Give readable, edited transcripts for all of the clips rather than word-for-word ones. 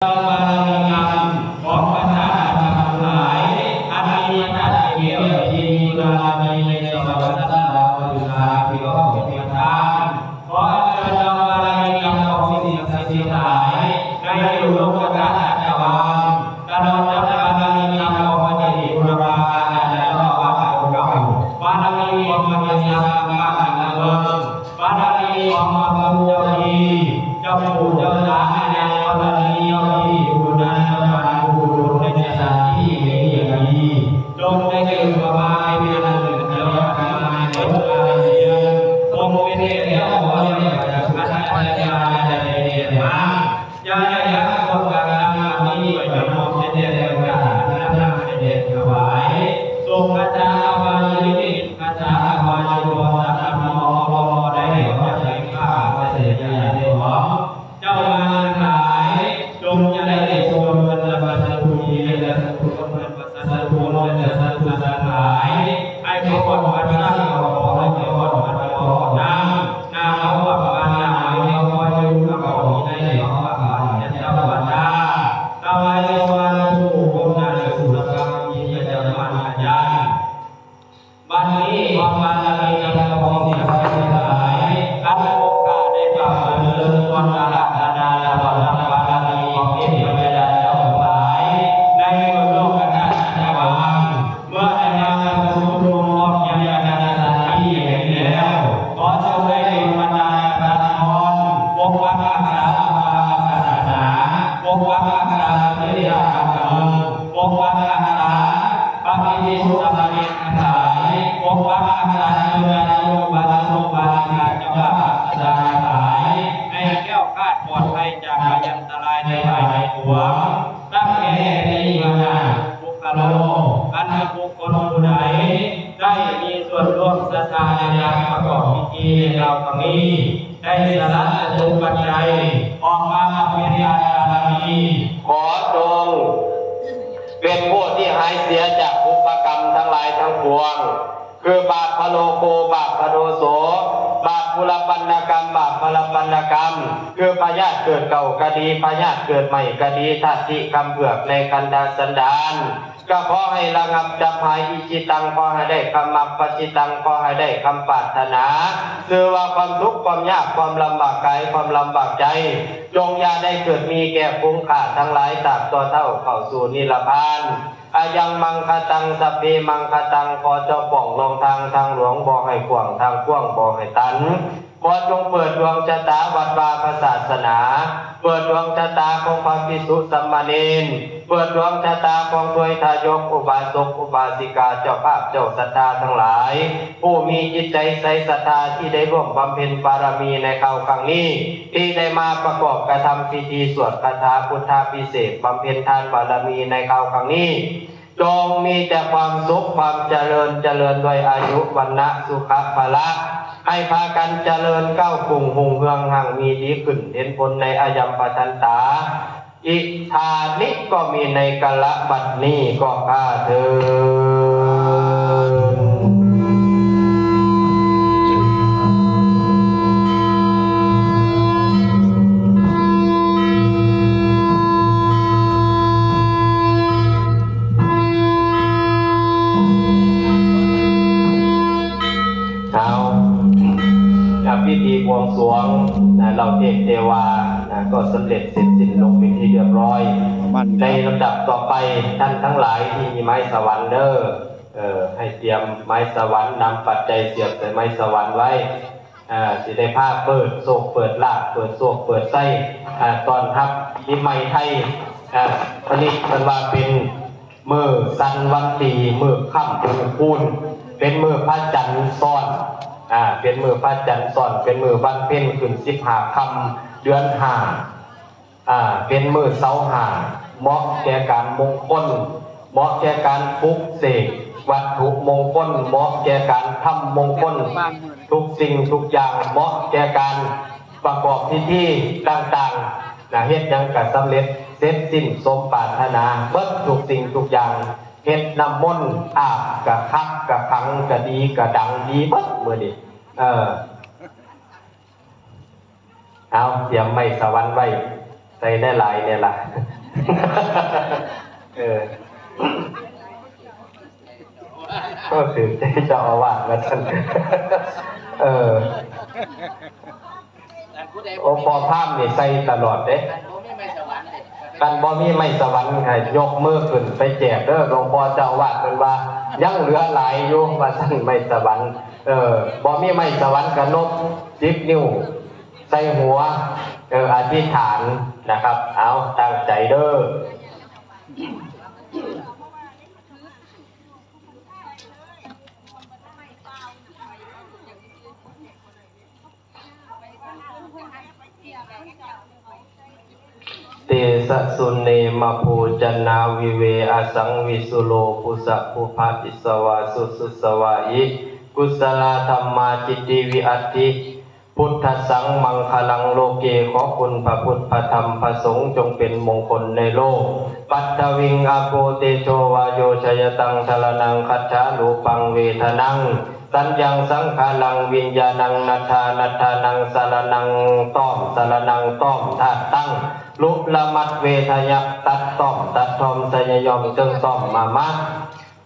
บารมีกรรมของบรรดาทั้งหลายอันมีท่านเกี่ยวที่มีบารมีในสวรรค์ชั้นดาวดึงสาพิโรธเพียงทานขออัญเชิญบารมีกรรมของสิ่งศักดิ์สิทธิ์ทั้งหลายในโลกจักรวาลตลอดจนบารมีกรรมของพระเดชบุรพาและพระวาทองค์เก่าบารมีของพระเจ้าพระอันเลิศบารมีของพระพุทธเจ้าดีเจ้าปู่เจ้าตาและบารมีที่บุญนั้นมาบุญในสถานที่นี้จงได้เกิดมาเป็นอันหนึ่งแล้วทำมาในโลกอาเซียนคงเป็นเหตุแล้วขอเรียกจากพระราชาในเดชมาอย่าคนกลางนี้ไปมองในเดชกาพระราชเดชถวายทรงกระจายวายุนิกระจายวายุสัตมโมได้ขอใจข้าพระเสด็จได้หอมเจ้ามาหลายจงจะได้ทรงบรรพสัตว์ผู้ดีและสัตว์ผู้คนบรรพสัตว์ผู้น้อยและสัตว์ผู้ทั้งหลายให้ขอพรพระเจ้าขอให้ขอพรพระพ่อน้ำนาเขาว่าปานนาให้ขอให้รู้เขาได้ขอพระเจ้าบรรดาตาวายสวรรค์ผู้คงนาสุรกรรมยินดีจะมันอาจารย์บัดนี้ความบารมีกรรมของสิ่งศักดิ์สิทธิ์ทั้งหลายอันโอกาสได้กลับมาเดินวันละนาละวันละบารมีของเทพเจ้าเจ้าทั้งหลายในโลกจักรวาลเมื่อได้นำมาสู่ดวงออกยังยานสถานที่แห่งนี้แล้วขอจงได้บรรดาพระพรปกปักรักษาศาสนาปกปักรักษาเทรียธรรมปกปักรักษาปฏิทินสมัยทั้งหลายปกปักรักษาเมืองโยบาลสมบาลงานจังหวัดทั้งหลายให้แก้วคาดปลอดภัยจากพยันตรายในภายในตัวตั้งแห่ในมาบุคโลอันบุคคลผู้ใดได้มีส่วนร่วมศรัทธาในการประกอบพิธีในเราครั้งนี้ได้สละทุกปัจจัยออกมาเป็นญาณบารมีขอจงเป็นผู้ที่หายเสียจากอุปกรรมทั้งหลายทั้งปวงคือบาปพโลโกบาปพโลโสบาปพุลปันนกรรมบาปพลปันนกรรมคือพยาธิเกิดเก่ากะดีพยาธิเกิดใหม่กะดีทัตติกรรมเผือกในกันดารสันดานก็ขอให้ระงับจับหายอิจิตังขอให้ได้คำมักปจิตังขอให้ได้คำปรารถนาคือว่าความทุกข์ความยากความลำบากกายความลำบากใจจงอย่าได้เกิดมีแก่ฟุ้งขาดทั้งหลายตราบต่อเท่าเข้าสู่นิพพานอายังมังคตังสัพเพมังคตังขอเจ้าป่องลงทางหลวงบ่ให้ขวางทางกว้างบ่ให้ตันขอจงเปิดดวงชะตาวัดวาศาสนาเปิดดวงชะตาของพระภิกษุสามเณรเปิดดวงชะตาของทวยทายกอุบาสกอุบาสิกาเจ้าภาพเจ้าศรัทธาทั้งหลายผู้มีจิตใจใสศรัทธาที่ได้ร่วมบำเพ็ญบารมีในครั้งนี้ที่ได้มาประกอบกระทำพิธีสวดคาถาพุทธาภิเษกบำเพ็ญทานบารมีในครั้งนี้จงมีแต่ความสุขความเจริญด้วยอายุวันนะสุขภาละให้พากันเจริญก้าวกรุงหุ่งเฮืองห่างมีดีขึ้นเห็นผลในอายัมปทันตาอิทานิก็มีในกะละบัดนี้ก็ข้าเถิดพิธีบวงสรวงเราเทพเทวาก็สำเร็จเสร็จสิ้นลงเป็นที่เรียบร้อยในลำดับต่อไปท่านทั้งหลายที่มีไม้สวรรค์ให้เตรียมไม้สวรรค์นำปัจจัยเสียบใส่ไม้สวรรค์ไว้สิได้ภาพเปิดโศกเปิดลาบเปิดโศกเปิดไส้ตอนทับที่ไม้ไทยผลิตมันว่าเป็นมือสันวันตีมือค่ำมือคูณเป็นมือพระจันทร์ซ้อนเป็นมือพระจันทร์ซ้อนเป็นมือวันเพ็ญขึ้น15 ค่ำเดือน5เป็นมือเสาห้าเหมาะแก่การมงคลเหมาะแก่การปลุกเสกวัตถุมงคลเหมาะแก่การทำมงคลทุกสิ่งทุกอย่างเหมาะแก่การประกอบพิธีต่างๆเฮ็ดหยังก็สำเร็จเสร็จสิ้นสมปรารถนาเบิดทุกสิ่งทุกอย่างเฮ็ดน้ำมนต์อาบกะคักกะขังกะดีกะดังดีเบิดมื้อนี้เอาเตรียมไม้สวรรค์ไว้ใส่ได้หลายเนี่ยล่ะ ก็ถือใจเจ้าอาวาสมาท่านโอปอภาพนี่ใส่ตลอดเด้กันบ่มีไม่สวรรค์ให้ยกมือขึ้นไปแจกเด้อหลวงพ่อเจ้าอาวาสเป็นว่ายังเหลือหลายอยู่ว่าท่านไม่สวรรค์บ่มีไม่สวรรค์กระนบ10 นิ้วใส่หัวอธิษฐานนะครับเอาตั้งใจเด้อเตสะสุเนมาภูจนาวิเวอสังวิสุโลปุสะภูภาติสวาสุสุสวาอิกุศลธรรมาจิตติวิอัตติพุทธสังมังคลังโลเกขอคุณพระพุทธพระธรรมพระสงฆ์จงเป็นมงคลในโลกปัตตวิงอาโปเตโชวาโยชยตังชลนังคัจฉาลูปังเวทนังสัญญังสังขารังวิญญาณังนัทธานังสารนังต้อมสารนังต้อมธาตุตั้งลุละมัดเวทยักตัดต้อมตัดทอมสยยอมจึงต้อมมามะ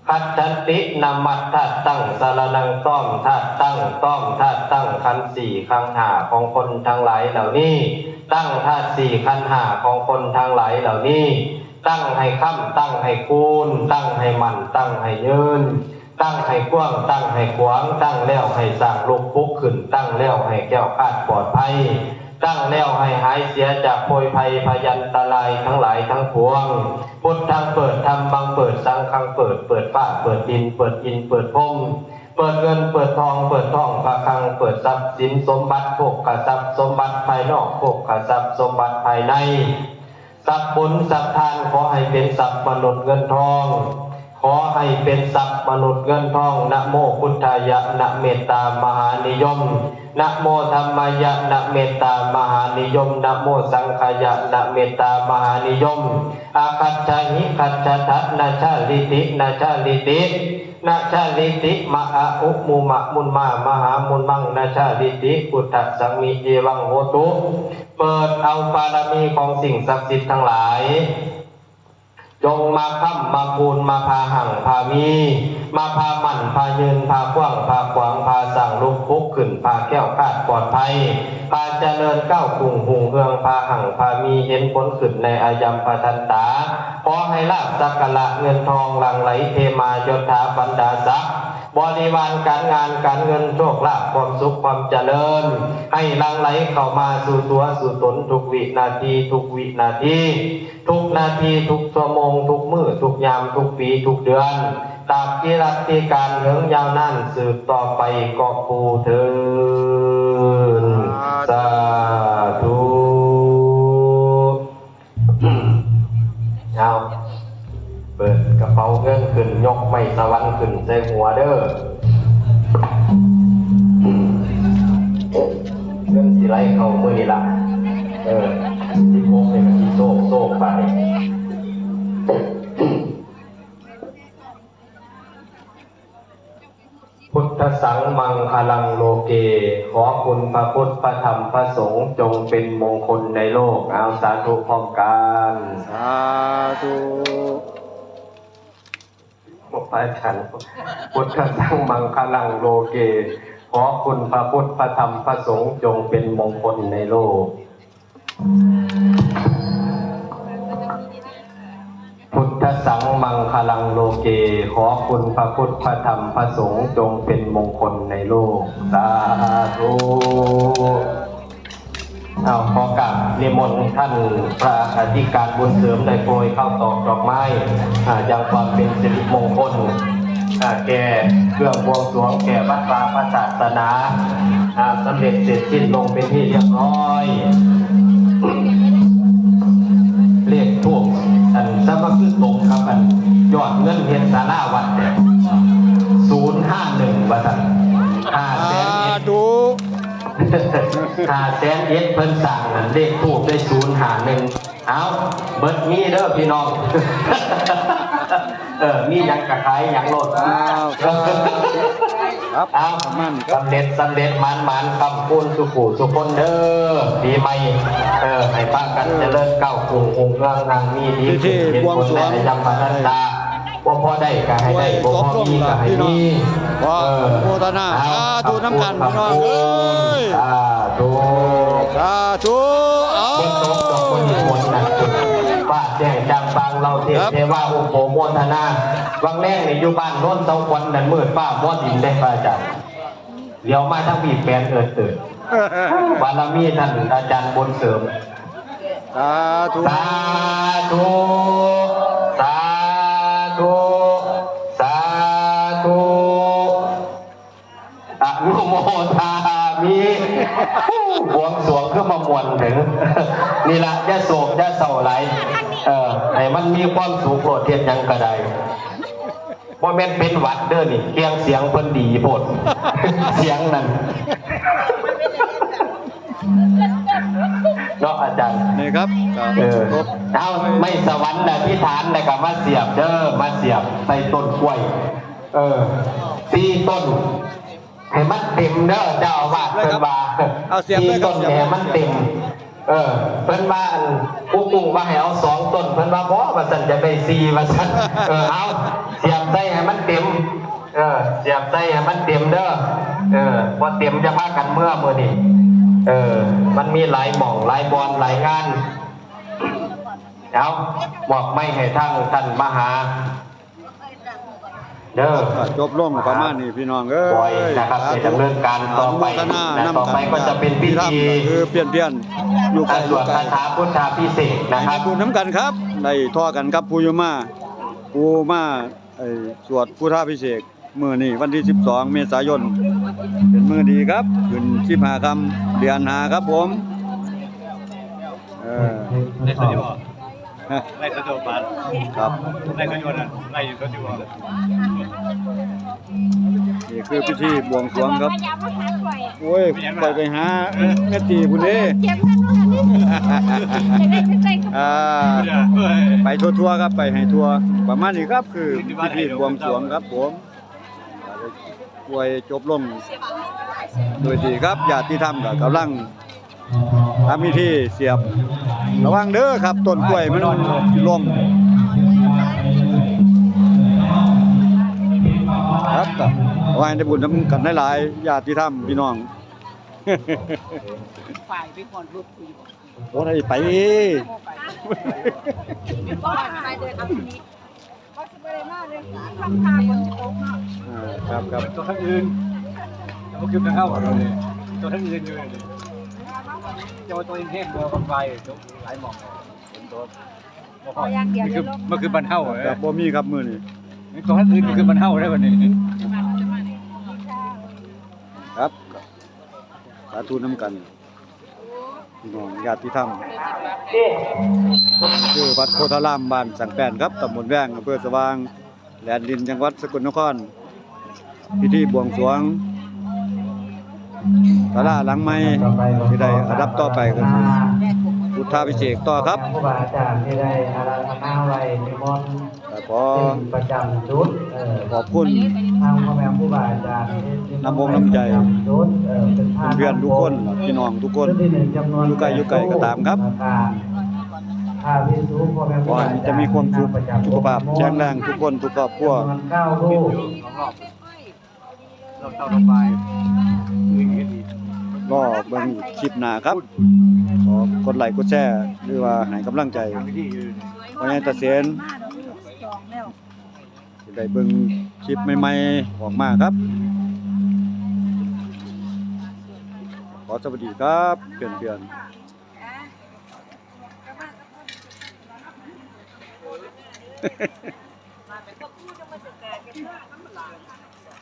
คัจฉันตินามัดธาตุตั้งสารนังต้อมธาตุตั้งต้อมธาตุตั้งขันธ์4ขันธ์5ของคนทั้งหลายเหล่านี้ตั้งธาตุ4ขันธ์5ของคนทั้งหลายเหล่านี้ตั้งให้ค่ำตั้งให้คูณตั้งให้มั่นตั้งให้ยืนตั้งให้กว้างตั้งให้ขวางตั้งแล้วให้สร้างลูกปุ๊กขึ้นตั้งแล้วให้แก้วคาดปลอดภัยตั้งแล้วให้หายเสียจากโพยภัยพยันตรายทั้งหลายทั้งปวงพุทธังเปิดธรรมังเปิดสังฆังเปิดฟ้าเปิดดินเปิดอินเปิดพรมเปิดเงินเปิดทองพระคลังเปิดทรัพย์สินสมบัติโภคทรัพย์สมบัติภายนอกโภคทรัพย์สมบัติภายในทรัพย์บุญทรัพย์ทานขอให้เป็นทรัพย์มนุษย์เงินทองขอให้เป็นทรัพย์มนุษย์เงินทองนะโมพุทธายะนะเมตตามหานิยมนะโมธัมมายะนะเมตตามหานิยมนะโมสังฆายะนะเมตตามหานิยมอาคัจฉาหิคัจฉะทะนะชาลิตินะชาลิตินะชาลิติมหาอุมุมะมุนมามหามุนมังนะชาลิติพุทธสังมิเอวังโหตุเปิดเอาบารมีของสิ่งศักดิ์สิทธิ์ทั้งหลายจงมาค้ำมาคูณมาพาหั่งพามีมาพามั่นพายืนพากว้างพาขวางพาสั่งลุกพุกขึ้นพาแก้วคาดปลอดภัยพาเจริญก้าวกุ่งหุงเฮืองพาหั่งพามีเห็นผลขึ้นในอายัมพทันตาขอให้ลาภสักการะเงินทองหลั่งไหลเทมายศถาบรรดาศักดิ์บริวารการงานการเงินโชคลาภความสุขความเจริญให้หลั่งไหลเข้ามาสู่ตัวสู่ตนทุกวินาทีทุกวินาทีทุกนาทีทุกชั่วโมงทุกมื้อทุกยามทุกปีทุกเดือนตราบที่รัชกาลถึงยาวนานสืบต่อไปก็ปูเถิดสาธุเอาเปิดกระเป๋าเงินขึ้นยกไม่สวรรค์ขึ้นใส่หัวเด้อเรื่องสิไรเข้ามือนี่ละที่พกเนี่ยมันที่โซ่ไปพุทธสังมังคลังโลเกขอคุณพระพุทธพระธรรมพระสงฆ์จงเป็นมงคลในโลกเอาสาธุพร้อมกันสาธุพระอาจารย์พุทธสังมังคลังโลเกขอคุณพระพุทธพระธรรมพระสงฆ์จงเป็นมงคลในโลกพุทธสังมังคลังโลเกขอคุณพระพุทธพระธรรมพระสงฆ์จงเป็นมงคลในโลกสาธุขอกราบนิมนต์ท่านพระอธิการบุญเสริมได้โปรยข้าวตอกดอกไม้ยังความเป็นสิริมงคลแก่เครื่องบวงสรวงแก่วัดวาพระศาสนาสำเร็จเสร็จสิ้นลงเป็นที่เรียบร้อยเรียกทั่วสมัครตรงครับยอดเงินเฮ็ดศาลาวัด051ว่าซั่น500,000ดู500,000เพิ่นสั่งนั่นเลขทูปได้051เอาเบิดมีเด้อพี่น้องมีหยังกะขายหยังโลด ครับ เอา ประมาณนี้ครับ สำเร็จมันคำพูนสุขุสุคนเด้อดีไหมให้พากันเจริญก้าวคงเมืองนางมีดี พิธีบวงสรวง ในยังมาทันตาบ่พอได้ก็ให้ได้บ่พอมีก็ให้มี ขออนุโมทนาสาธุน้ำกันพี่น้องเอ้ย สาธุ สาธุเอา บนโต๊ะดอกคนนิมนต์นั่นจุดป้าแจ้งจังฟังเราเทศเทวาอุปโภโมทนาวังแรกนี่อยู่บ้านโน้นเสาควันนั่นมืดป้าบ่ดินได้พระอาจารย์เดี๋ยวมาทั้งปีแปลนตื่นบารมีท่านอาจารย์บุญเสริม สาธุ สาธุสาธุสาธุอนุโมทามิบวงสรวงเพื่อมามวลถึงนี่ละยะโศกยะเศร้าไหลให้มันมีความสุขโปรดเทียนยังกระไดว่าแม่นเป็นหวัดเด้อนี่เกียงเสียงเพิ่นดีโพดเสียงนั่นเนาะอาจารย์ นี่ครับ เอาไม่สวรรค์นะที่ฐานนะกับมาเสียบเด้อมาเสียบใส่ต้นกล้วย4 ต้นให้มันเต็มเด้อเจ้าอาวาสเพิ่นว่า4 ต้นให้มันเต็มเพิ่นว่าผู้ปรุงว่าให้เอา2 ต้นเพิ่นว่าบ่ว่าซั่นจะได้4ว่าซั่นเอาเสียบใส่ให้มันเต็มเสียบใส่ให้มันเต็มเด้อบ่เต็มจะพากันเมื่อมื้อนี้มันมีหลายหม่องหลายบอนหลายงานเอาบอกไม่ให้ท่านมหาเด้อ จบลงประมาณนี้พี่น้องเอ้ ปล่อย ย นะครับในดำเนินการต่อไป อนุโมทนา และต่อไปก็จะเป็นพิธี คือเปลี่ยนอยู่กับ สวดคาถาพุทธาพิเศษกนะค ให้ รับ บุญน้ำกันครับได้ท่อกันครับผู้ยมาผู้มาสวดพุทธาพิเศษกมื้อนี้วันที่12 เมษายนเป็นมื้อดีครับขึ้น15 ค่ำเดือน5ครับผมได้สติบ่ได้สติบ่ ครับ ได้สติบ่นั่นได้อยู่สติบ่ นี่คือพิธีบวงสรวงครับโอ้ยไปหาแม่ตีพุ่นเด้ เก็บเงินมาดิจะได้ไม่ใส่กระเป๋า ไปทั่วๆครับไปให้ทั่วประมาณนี้ครับคือพิธีบวงสรวงครับผมอวยจบลงโดยดีครับญาติธรรมก็กำลังทำพิธีเสียบระวังเด้อครับต้นกล้วยมันล้มครับก็ขอให้ได้บุญทำกันหลายๆญาติธรรมพี่น้อง ฝ่ายไปก่อนรูปคุย โอ้ยไป ก็ไปเดินเอาทีนี้เขาสบายมากเลยทำทางบนโต๊ะเนาะ ครับ ตัวทั้งอื่นจะมาขึ้นกันเข้าเลยตัวทั้งอื่นอยู่เลยจะมาตัวเองแห้งตัวคนไปหลายหม่องตัวมันคือบันเท่า ครับบ่มีครับมื้อนี้ ตัวทั้งอื่นมันคือบันเท่าได้บัดนี้ ครับสาธุน้ำกันพี่น้องญาติธรรมคือวัดโพธารามบ้านสังแป้นครับตำบลแว้งอำเภอสว่างแดนดินจังหวัดสกลนครพิธีบวงสรวงศาลาหลังใหม่ที่ได้อันดับต่อไปก็คือพุทธาภิเษกต่อครับ ครูบาอาจารย์ที่ได้อาราธนาไว้ในมนต์ ขอ เป็นประจำชุด ขอบคุณ ทางพ่อแม่ครูบาอาจารย์ น้ำอกน้ำใจ ชุดเป็นผ้า เพื่อนๆทุกคนพี่น้องทุกคน ชุดที่หนึ่งจำนวน อยู่ไกลอยู่ไกลก็ตามครับ ผ้าพิสุพ่อแม่ครู ขอบ า ให้ อาจารย์ จะมีความสุขสุขภาพแข็งแรงทุกคนทุกครอบครัว จำนวน9 รูป เราเท่าลงไป รอเบิ่งคลิปหน้าครับขอกดไลค์กดแชร์หรือว่าให้กำลังใจ ทางที่อื่น เพราะงั้นตาเสียนสิได้เบิ่งคลิปใหม่ๆออกมาครับ ขอสวัสดีครับเพื่อนๆ